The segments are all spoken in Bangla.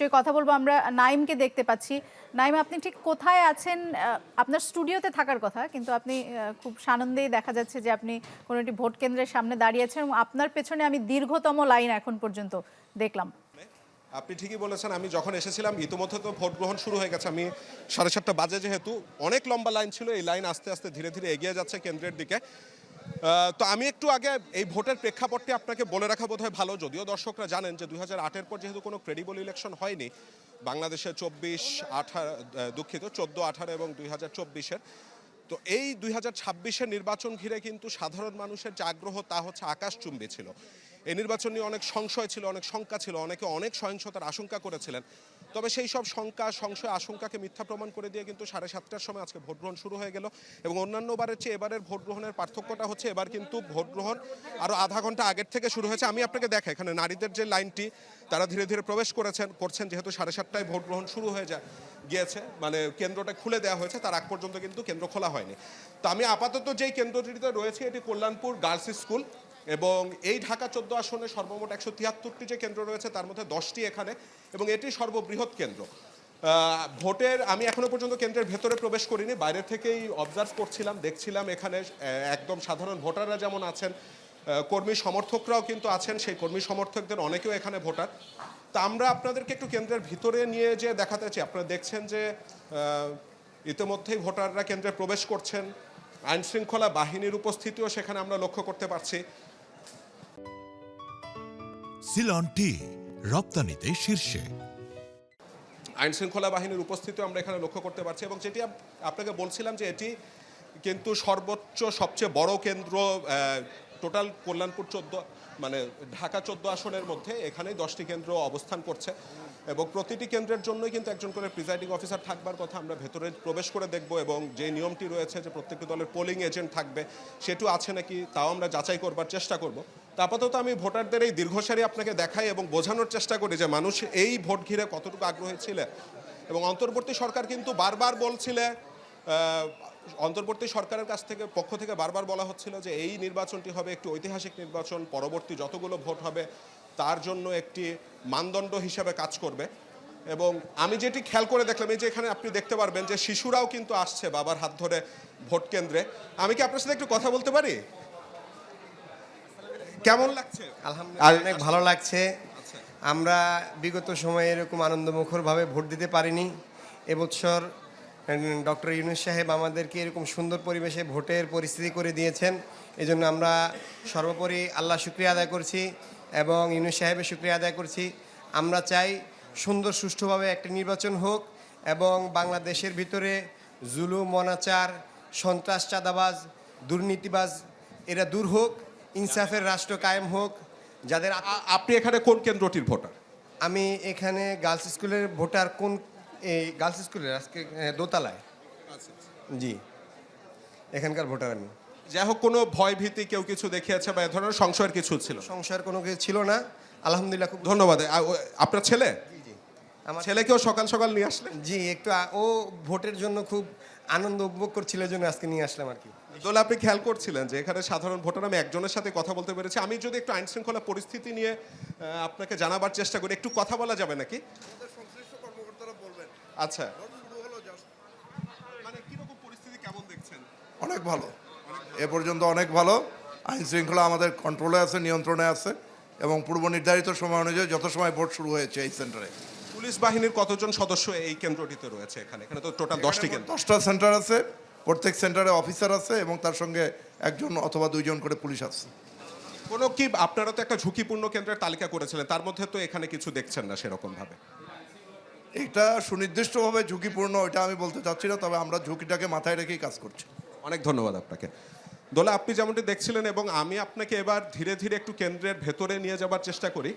নিশ্চয়ই কথা বলবো। আমরা নাইমকে দেখতে পাচ্ছি। নাইম, আপনি ঠিক কোথায় আছেন? আপনার স্টুডিওতে থাকার কথা, কিন্তু আপনি খুব সানন্দেই দেখা যাচ্ছে যে আপনি কোনো একটি ভোট কেন্দ্রের সামনে দাঁড়িয়ে আছেন এবং আপনার পেছনে আমি দীর্ঘতম লাইন এখন পর্যন্ত দেখলাম। আপনি ঠিকই বলেছেন, আমি যখন এসেছিলাম ইতিমধ্যে তো ভোট গ্রহণ শুরু হয়ে গেছে। আমি 7:30 বাজে, যেহেতু অনেক লম্বা লাইন ছিল, এই লাইন আস্তে আস্তে ধীরে ধীরে এগিয়ে যাচ্ছে কেন্দ্রের দিকে। তো আমি একটু আগে এই ভোটের প্রেক্ষাপটটি আপনাকে বলে রাখা বোধহয় ভালো, যদিও দর্শকরা জানেন যে 2008-এর পর যেহেতু কোনো ক্রেডিবল ইলেকশন হয়নি বাংলাদেশে, 14, 18 এবং 2024-এর, তো এই 2026-এর নির্বাচন ঘিরে কিন্তু সাধারণ মানুষের যে আগ্রহ তা হচ্ছে আকাশচুম্বী ছিল। এই নির্বাচন নিয়ে অনেক সংশয় ছিল, অনেক শঙ্কা ছিল, অনেকে অনেক সহিংসতার আশঙ্কা করেছিলেন। তবে সেই সব শঙ্কা, সংশয়, আশঙ্কাকে মিথ্যা প্রমাণ করে দিয়ে কিন্তু 7:30টার সময় আজকে ভোট গ্রহণ শুরু হয়ে গেল। এবং অন্যান্য বারের চেয়ে এবারের ভোট গ্রহণের পার্থক্যটা হচ্ছে এবার কিন্তু ভোট গ্রহণ আরও আধা ঘন্টা আগের থেকে শুরু হয়েছে। আমি আপনাকে দেখাই, এখানে নারীদের যে লাইনটি, তারা ধীরে ধীরে প্রবেশ করছেন, যেহেতু 7:30টায় ভোট গ্রহণ শুরু হয়ে গিয়েছে, মানে কেন্দ্রটা খুলে দেওয়া হয়েছে, তার আগ পর্যন্ত কিন্তু কেন্দ্র খোলা হয়নি। তো আমি আপাতত যেই কেন্দ্রটিতে রয়েছে এটি কল্যাণপুর গার্লস স্কুল, এবং এই ঢাকা 14 আসনে সর্বমোট 173টি যে কেন্দ্র রয়েছে তার মধ্যে 10টি এখানে, এবং এটি সর্ববৃহৎ কেন্দ্র। ভোটের আমি এখনো পর্যন্ত কেন্দ্রের ভেতরে প্রবেশ করিনি, বাইরে থেকেই অবজার্ভ করছিলাম, দেখছিলাম এখানে একদম সাধারণ ভোটাররা যেমন আছেন, কর্মী সমর্থকরাও কিন্তু আছেন, সেই কর্মী সমর্থকদের অনেকেও এখানে ভোটার। তা আমরা আপনাদেরকে একটু কেন্দ্রের ভিতরে নিয়ে যে দেখাতে চাই। আপনারা দেখছেন যে ইতিমধ্যেই ভোটাররা কেন্দ্রে প্রবেশ করছেন, আইন শৃঙ্খলা বাহিনীর উপস্থিতিও সেখানে আমরা লক্ষ্য করতে পারছি। সিলন টি রপ্তানিতে শীর্ষে, আইন শৃঙ্খলা বাহিনীর উপস্থিতিও আমরা এখানে লক্ষ্য করতে পারছি। এবং যেটি আপনাকে বলছিলাম যে এটি কিন্তু সর্বোচ্চ সবচেয়ে বড় কেন্দ্র, টোটাল কল্যাণপুর 14, মানে ঢাকা 14 আসনের মধ্যে এখানেই 10টি কেন্দ্র অবস্থান করছে, এবং প্রতিটি কেন্দ্রের জন্যই কিন্তু একজন করে প্রিজাইডিং অফিসার থাকবার কথা। আমরা ভেতরে প্রবেশ করে দেখব, এবং যে নিয়মটি রয়েছে যে প্রত্যেকটি দলের পোলিং এজেন্ট থাকবে, সেটিও আছে নাকি তাও আমরা যাচাই করবার চেষ্টা করব। তা আপাতত আমি ভোটারদের এই দীর্ঘ সারি আপনাকে দেখাই এবং বোঝানোর চেষ্টা করি যে মানুষ এই ভোট ঘিরে কতটুকু আগ্রহী ছিল। এবং অন্তর্বর্তী সরকার কিন্তু বারবার বলছিলে, অন্তর্বর্তী সরকারের পক্ষ থেকে বারবার বলা হচ্ছিল যে এই নির্বাচনটি হবে একটি ঐতিহাসিক নির্বাচন, পরবর্তী যতগুলো ভোট হবে তার জন্য একটি মানদণ্ড হিসাবে কাজ করবে। এবং আমি যেটি খেয়াল করে দেখলাম, এই যে এখানে আপনি দেখতে পারবেন যে শিশুরাও কিন্তু আসছে বাবার হাত ধরে ভোট কেন্দ্রে। আমি কি আপনার সাথে একটু কথা বলতে পারি? কেমন লাগছে? আলহামদুলিল্লাহ, অনেক ভালো লাগছে। আমরা বিগত সময়ে এরকম আনন্দমুখরভাবে ভোট দিতে পারিনি। এবছর ডক্টর ইউনূস সাহেব আমাদেরকে এরকম সুন্দর পরিবেশে ভোটের পরিস্থিতি করে দিয়েছেন। এজন্য আমরা সর্বোপরি আল্লাহ শুকরিয়া আদায় করছি এবং ইউনূস সাহেবের শুকরিয়া আদায় করছি। আমরা চাই সুন্দর সুষ্ঠুভাবে একটা নির্বাচন হোক এবং বাংলাদেশের ভিতরে জুলুম, অনাচার, সন্ত্রাস, চাঁদাবাজ, দুর্নীতিবাজ এরা দূর হোক, ইনসাফের রাষ্ট্র কায়েম হোক। যাদের আপনি এখানে কোন কেন্দ্রটির ভোটার? আমি এখানে গার্লস স্কুলের ভোটার। কোন এই গার্লস স্কুলের আজকে দোতলায়? জি, এখানকার ভোটার আমি। যাই হোক, কোনো ভয় ভীতি কেউ কিছু দেখিয়েছে বা এ ধরনের সংশয়ের কিছু ছিল? সংশয়ের কোনো কিছু ছিল না, আলহামদুলিল্লাহ। খুব ধন্যবাদ। আপনার ছেলে? জি জি, আমার ছেলেকেও সকাল সকাল নিয়ে আসলেন? জি, একটু ও ভোটের জন্য খুব আনন্দ উপভোগ করছিল, জন্য আজকে নিয়ে আসলাম আর কি। দোলা, আপনি খেয়াল করছিলেন যে এখানে সাধারণ ভোটার, আমি একজনের সাথে কথা বলতে পেরেছি। আমি যদি একটু আইন শৃঙ্খলা পরিস্থিতি নিয়ে আপনাকে জানাবার চেষ্টা করি, একটু কথা বলা যাবে নাকি? আচ্ছা, মানে কিরকম পরিস্থিতি, কেমন দেখছেন? অনেক ভালো, এ পর্যন্ত অনেক ভালো। আইন শৃঙ্খলা আমাদের কন্ট্রোলে আছে, নিয়ন্ত্রণে আছে, এবং পূর্ব নির্ধারিত সময় অনুযায়ী যত সময় ভোট শুরু হয়েছে এই সেন্টারে। পুলিশ বাহিনীর কতজন সদস্য এই কেন্দ্রটিতে রয়েছে? এখানে তো টোটাল 10টি কেন্দ্র। 10টা সেন্টার আছে, প্রত্যেক সেন্টারে অফিসার আছে এবং তার সঙ্গে একজন অথবা দুইজন করে পুলিশ আছে। কোনো কি, আপনারা তো একটা ঝুঁকিপূর্ণ কেন্দ্রের তালিকা করেছিলেন, তার মধ্যে তো এখানে কিছু দেখছেন না সেরকম ভাবে? এটা সুনির্দিষ্টভাবে ঝুঁকিপূর্ণ এটা আমি বলতে চাচ্ছি না, তবে আমরা ঝুঁকিটাকে মাথায় রেখেই কাজ করছি। অনেক ধন্যবাদ আপনাকে। দোলা, আপনি যেমনটি দেখছিলেন, এবং আমি আপনাকে এবার ধীরে ধীরে একটু কেন্দ্রের ভেতরে নিয়ে যাবার চেষ্টা করি।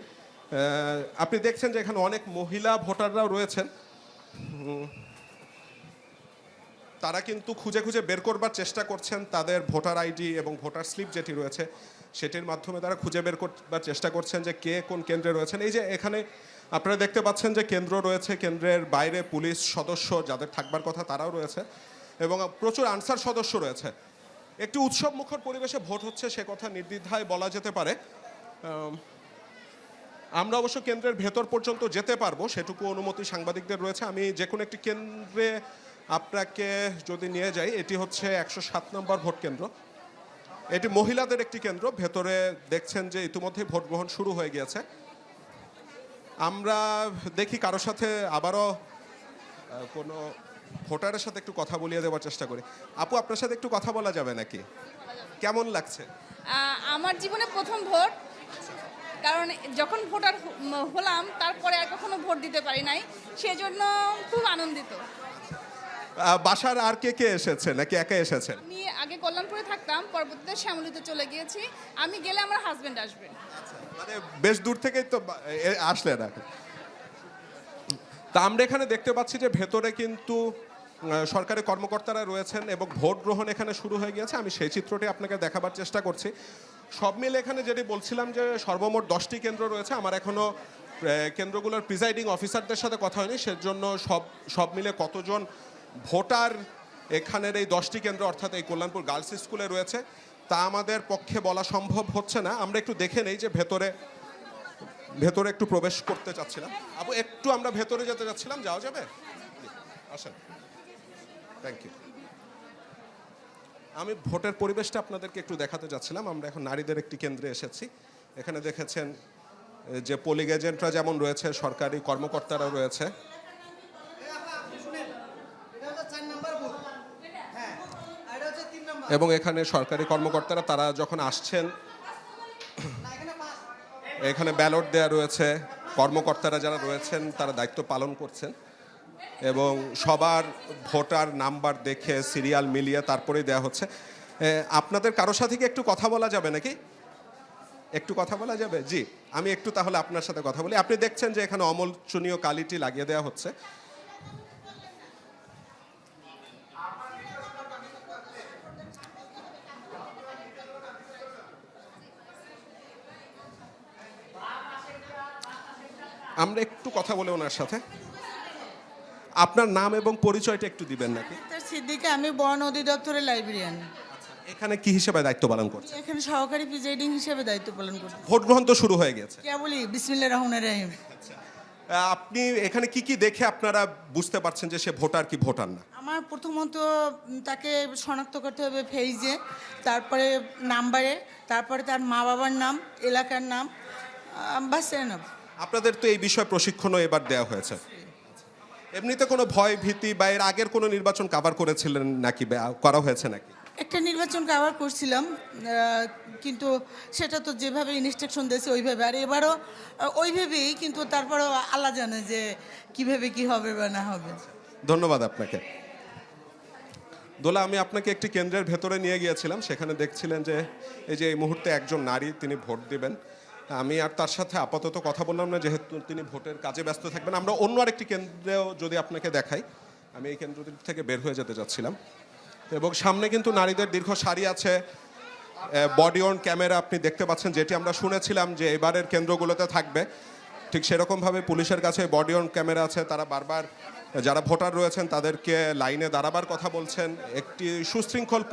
আপনি দেখছেন যে এখানে অনেক মহিলা ভোটাররাও রয়েছেন। তারা কিন্তু খুঁজে খুঁজে বের করবার চেষ্টা করছেন তাদের ভোটার আইডি এবং ভোটার স্লিপ যেটি রয়েছে সেটির মাধ্যমে তারা খুঁজে বের করবার চেষ্টা করছেন যে কে কোন কেন্দ্রে রয়েছেন। এই যে এখানে আপনারা দেখতে পাচ্ছেন যে কেন্দ্র রয়েছে, কেন্দ্রের বাইরে পুলিশ সদস্য যাদের থাকবার কথা তারাও রয়েছে, এবং প্রচুর আনসার সদস্য রয়েছে। একটি উৎসব মুখর পরিবেশে ভোট হচ্ছে, সে কথা নির্দ্বিধায় বলা যেতে পারে। আমরা অবশ্য কেন্দ্রের ভেতর পর্যন্ত যেতে পারবো, সেটুকু অনুমতি সাংবাদিকদের রয়েছে। আমি যে কোনো একটি কেন্দ্রে আপনাকে যদি নিয়ে যাই, এটি হচ্ছে 107 নম্বর ভোট কেন্দ্র। এটি মহিলাদের একটি কেন্দ্র। ভেতরে দেখছেন যে ইতিমধ্যে ভোট গ্রহণ শুরু হয়ে গিয়েছে। আমরা দেখি কারোর সাথে আবারও কোনো ভোটারের সাথে একটু কথা বলিয়ে দেওয়ার চেষ্টা করি। আপু, আপনার সাথে একটু কথা বলা যাবে নাকি? কেমন লাগছে? আমার জীবনে প্রথম ভোট, কারণ যখন ভোটার হলাম তারপরে আর কখনো ভোট দিতে পারি নাই, সেজন্য খুব আনন্দিত। বাসার আর কে কে এসেছে নাকি একা এসেছেন? আমি আগে কল্যাণপুরে থাকতাম, পরবর্তীতে শ্যামলীতে চলে গিয়েছি। আমি গেলে আমার হাজবেন্ড আসবে। মানে বেশ দূর থেকেই তো আসলে না। তা আমরা এখানে দেখতে পাচ্ছি যে ভেতরে কিন্তু সরকারি কর্মকর্তারা রয়েছেন এবং ভোট গ্রহণ এখানে শুরু হয়ে গিয়েছে। আমি সেই চিত্রটি আপনাকে দেখাবার চেষ্টা করছি। সব মিলে এখানে যেটি বলছিলাম যে সর্বমোট 10টি কেন্দ্র রয়েছে। আমার এখনো কেন্দ্রগুলোর প্রিজাইডিং অফিসারদের সাথে কথা হয়নি, সেজন্য সব মিলে কতজন ভোটার এখানের এই 10টি কেন্দ্র অর্থাৎ এই কল্যাণপুর গার্লস স্কুলে রয়েছে তা আমাদের পক্ষে বলা সম্ভব হচ্ছে না। আমরা একটু দেখে নেই যে ভেতরে একটু প্রবেশ করতে চাচ্ছিলাম। আপু, একটু আমরা ভেতরে যেতে যাচ্ছিলাম, যাওয়া যাবে? আসেন, থ্যাংক ইউ। আমি ভোটের পরিবেশটা আপনাদেরকে একটু দেখাতে যাচ্ছিলাম। আমরা এখন নারীদের একটি কেন্দ্রে এসেছি। এখানে দেখেছেন যে পোলিং এজেন্টরা যেমন রয়েছে, সরকারি কর্মকর্তারা রয়েছে। এবং এখানে সরকারি কর্মকর্তারা তারা যখন আসছেন, এখানে ব্যালট দেয়া রয়েছে, কর্মকর্তারা যারা রয়েছেন তারা দায়িত্ব পালন করছেন এবং সবার ভোটার নাম্বার দেখে সিরিয়াল মিলিয়ে তারপরেই দেয়া হচ্ছে। আপনাদের কারোর সাথে কি একটু কথা বলা যাবে নাকি? একটু কথা বলা যাবে? জি, আমি একটু তাহলে আপনার সাথে কথা বলি। আপনি দেখছেন যে এখানে অমোচনীয় কালিটি লাগিয়ে দেওয়া হচ্ছে। আমরা একটু কথা বলে ওনার সাথে। আপনার নাম এবং পরিচয়টা একটু দিবেন নাকি? সিদ্দিকা, আমি বন অধিদপ্তরের লাইব্রেরিয়ান। এখানে কি হিসেবে দায়িত্ব পালন করছেন? এখানে সহকারী প্রিজাইডিং হিসেবে দায়িত্ব পালন করছি। ভোট গ্রহণ তো শুরু হয়ে গেছে। কে বলি বিসমিল্লাহির রহমানির রহিম। আপনি এখানে কি কি দেখে আপনারা বুঝতে পারছেন যে সে ভোটার কি ভোটার না? আমার প্রথমত তাকে শনাক্ত করতে হবে ফেইজে, তারপরে নাম্বারে, তারপরে তার মা বাবার নাম, এলাকার নাম, বাস এনাফ। আপনাদের তো এই বিষয়ে প্রশিক্ষণও এবার দেওয়া হয়েছে। এমনিতে কোনো ভয় ভীতি বা এর আগের কোনো নির্বাচন কভার করেছিলেন নাকি, করা হয়েছে নাকি? একটা নির্বাচন কভার করছিলাম, কিন্তু সেটা তো যেভাবে ইনস্ট্রাকশন দিয়েছে ওইভাবে, আর এবারও ওইভাবেই, কিন্তু তারপরেও আল্লাহ জানে যে কিভাবে কি হবে বা না হবে। ধন্যবাদ আপনাকে। দোলা, আমি আপনাকে একটি কেন্দ্রের ভেতরে নিয়ে গিয়েছিলাম। সেখানে দেখছিলেন যে এই মুহূর্তে একজন নারী, তিনি ভোট দিবেন। আমি আর তার সাথে আপাতত কথা বললাম না, যেহেতু তিনি ভোটের কাজে ব্যস্ত থাকবেন। আমরা অন্য আরেকটি কেন্দ্রেও যদি আপনাকে দেখাই, আমি এই কেন্দ্রটি থেকে বের হয়ে যেতে যাচ্ছিলাম এবং সামনে কিন্তু নারীদের দীর্ঘ সারি আছে। বডি অন ক্যামেরা আপনি দেখতে পাচ্ছেন, যেটি আমরা শুনেছিলাম যে এবারের কেন্দ্রগুলোতে থাকবে। ঠিক সেরকমভাবে পুলিশের কাছে বডি অন ক্যামেরা আছে। তারা বারবার যারা ভোটার রয়েছেন তাদেরকে লাইনে দাঁড়াবার কথা বলছেন। একটি সুশৃঙ্খল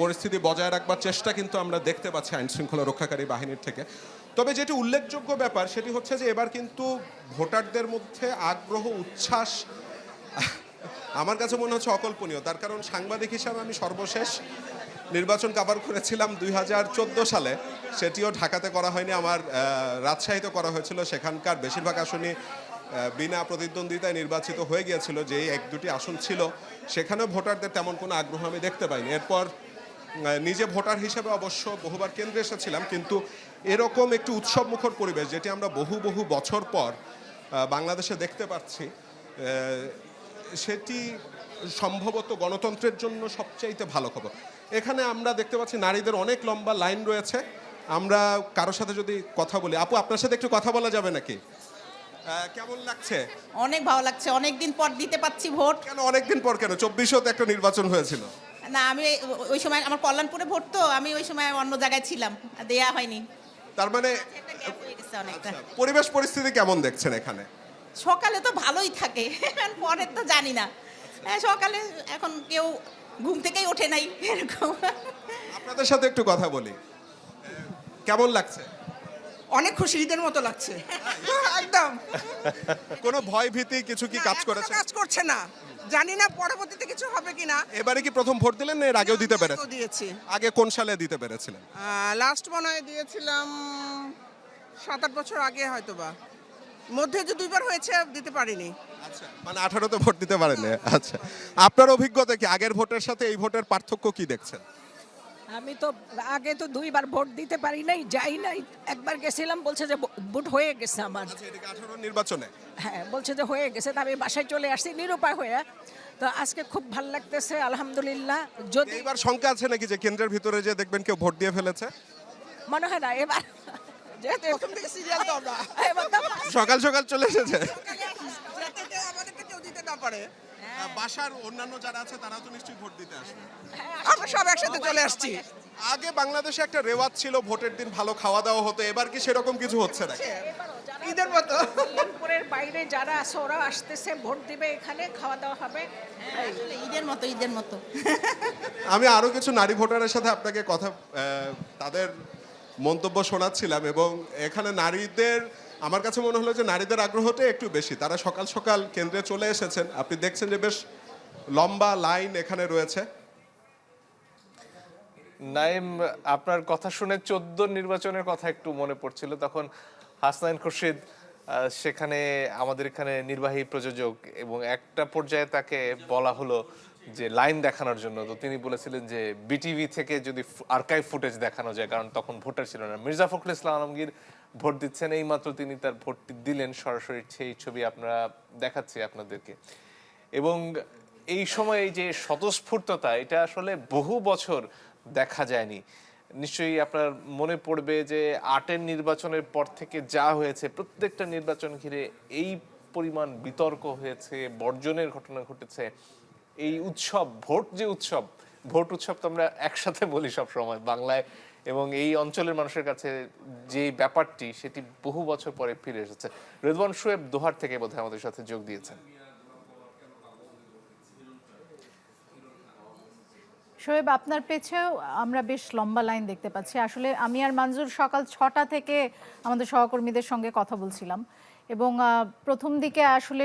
পরিস্থিতি বজায় রাখবার চেষ্টা কিন্তু আমরা দেখতে পাচ্ছি আইন শৃঙ্খলা রক্ষাকারী বাহিনীর থেকে। তবে যেটি উল্লেখযোগ্য ব্যাপার সেটি হচ্ছে যে এবার কিন্তু ভোটারদের মধ্যে আগ্রহ, উচ্ছ্বাস আমার কাছে মনে হচ্ছে অকল্পনীয়। তার কারণ সাংবাদিক হিসাবে আমি সর্বশেষ নির্বাচন কভার করেছিলাম 2014 সালে। সেটিও ঢাকাতে করা হয়নি, আমার রাজশাহীতে করা হয়েছিল। সেখানকার বেশিরভাগ আসনই বিনা প্রতিদ্বন্দ্বিতায় নির্বাচিত হয়ে গিয়েছিল। যেই 1-2টি আসন ছিল সেখানেও ভোটারদের তেমন কোনো আগ্রহ আমি দেখতে পাইনি। এরপর নিজে ভোটার হিসেবে অবশ্য বহুবার কেন্দ্রে এসেছিলাম, কিন্তু এরকম একটি উৎসবমুখর পরিবেশ যেটি আমরা বহু বছর পর বাংলাদেশে দেখতে পাচ্ছি, সেটি সম্ভবত গণতন্ত্রের জন্য সবচাইতে ভালো খবর। এখানে আমরা দেখতে পাচ্ছি নারীদের অনেক লম্বা লাইন রয়েছে। আমরা কারোর সাথে যদি কথা বলি, আপু আপনার সাথে একটু কথা বলা যাবে নাকি? কেমন লাগছে? অনেক ভালো লাগছে, অনেকদিন পর দিতে পাচ্ছি ভোট। কেন অনেকদিন পর? কেন 24-এও তো একটা নির্বাচন হয়েছিল। না, আমি ওই সময় আমার কল্যাণপুরে ভোট, তো আমি ওই সময় অন্য জায়গায় ছিলাম, দেয়া হয়নি। তার মানে অনেকটা পরিবেশ পরিস্থিতি কেমন দেখছেন এখানে? সকালে তো ভালোই থাকে, পরে তো জানি না। সকালে এখন কেউ ঘুম থেকেই ওঠে নাই এরকম। আপনাদের সাথে একটু কথা বলি। কেমন লাগছে? অনেক খুশি, ঈদের মতো লাগছে একদম। কোনো ভয় ভীতি কিছু কি কাজ এখনো করেছে? কাজ করছে না, জানি না পরবর্তীতে কিছু হবে কিনা। এবারে কি প্রথম ভোট দিলেন না এর আগেও দিতে পেরেছেন? দিয়েছি, আগে কোন সালে দিতে পেরেছিলেন? লাস্ট মনে হয় দিয়েছিলাম 7-8 বছর আগে, হয়তোবা মধ্যে যে 2বার হয়েছে দিতে পারিনি। আচ্ছা, মানে 18তে ভোট দিতে পারেন। আচ্ছা, আপনার অভিজ্ঞতা কি আগের ভোটের সাথে এই ভোটের পার্থক্য কি দেখছেন? আমি তো আগে তো 2বার ভোট দিতে পারি নাই, যাই নাই। একবার গেছিলাম, বলছে যে ভোট হয়ে গেছে আমার। আচ্ছা, এদিকে 18 নির্বাচনে হ্যাঁ, বলছে যে হয়ে গেছে। তা আমি বাসায় চলে আসছি নিরুপায় হয়ে। তো আজকে খুব ভালো লাগতেছে, আলহামদুলিল্লাহ। যদি এইবার শঙ্কা আছে নাকি যে কেন্দ্রের ভিতরে যে দেখবেন কেউ ভোট দিয়ে ফেলেছে? মনে হয় না এবার, যেহেতু প্রথম থেকে সিরিয়াল তো আমরা, এবার তো সকাল সকাল চলে এসেছে। যাতে আমাদেরকে কেউ দিতে না পারে। বাসার অন্যান্য যারা আছে তারা তো নিশ্চয়ই ভোট দিতে আসবে। আমরা সব একসাথে চলে আসছি। আগে বাংলাদেশে একটা রেওয়াজ ছিল ভোটের দিন ভালো খাওয়া দাওয়া হতো, এবার কি সেরকম কিছু হচ্ছে না? ঈদের মতো কল্যাণপুরের বাইরে যারা আছে ওরা আসতেছে, ভোট দিবে, এখানে খাওয়া দাওয়া হবে। আসলে ঈদের মতো, ঈদের মতো। আমি আরো কিছু নারী ভোটারের সাথে আপনাকে কথা তাদের মন্তব্য শোনাচ্ছিলাম, এবং এখানে নারীদের আমার কাছে মনে হলো যে নারীদের আগ্রহটা একটু বেশি। তারা সকাল সকাল কেন্দ্রে চলে এসেছেন। আপনি দেখছেন যে বেশ লম্বা লাইন এখানে রয়েছে। নাইম, আপনার কথা শুনে 14 নির্বাচনের কথা একটু মনে পড়ছিল। তখন হাসনাইন খুরশিদ সেখানে আমাদের এখানে নির্বাহী প্রযোজক, এবং একটা পর্যায়ে তাকে বলা হলো যে লাইন দেখানোর জন্য। তো তিনি বলেছিলেন যে বিটিভি থেকে যদি আর্কাইভ ফুটেজ দেখানো যায়, কারণ তখন ভোটার ছিল না। মির্জা ফখরুল ইসলাম আলমগীর ভোট দিচ্ছেন, এই মাত্র তিনি তার ভোটটি দিলেন সরাসরি। সেই ছবি আমরা দেখাচ্ছি আপনাদেরকে। এবং এই সময় এই যে স্বতঃস্ফূর্ততা, এটা আসলে বহু বছর দেখা যায়নি। নিশ্চয়ই আপনার মনে পড়বে যে 8-এর নির্বাচনের পর থেকে যা হয়েছে, প্রত্যেকটা নির্বাচন ঘিরে এই পরিমাণ বিতর্ক হয়েছে, বর্জনের ঘটনা ঘটেছে। এই উৎসব, ভোট যে উৎসব, ভোট উৎসব তো আমরা একসাথে বলি সব সময় বাংলায়, এবং এই অঞ্চলের মানুষের কাছে যে ব্যাপারটি, সেটি বহু বছর পরে ফিরে এসেছে। রেদওয়ান শোয়েব দোহার থেকে বোধহয় আমাদের সাথে যোগ দিয়েছেন। শোয়েব, আপনার পেছেও আমরা বেশ লম্বা লাইন দেখতে পাচ্ছি। আসলে আমি আর মঞ্জুর সকাল 6টা থেকে আমাদের সহকর্মীদের সঙ্গে কথা বলছিলাম, এবং প্রথম দিকে আসলে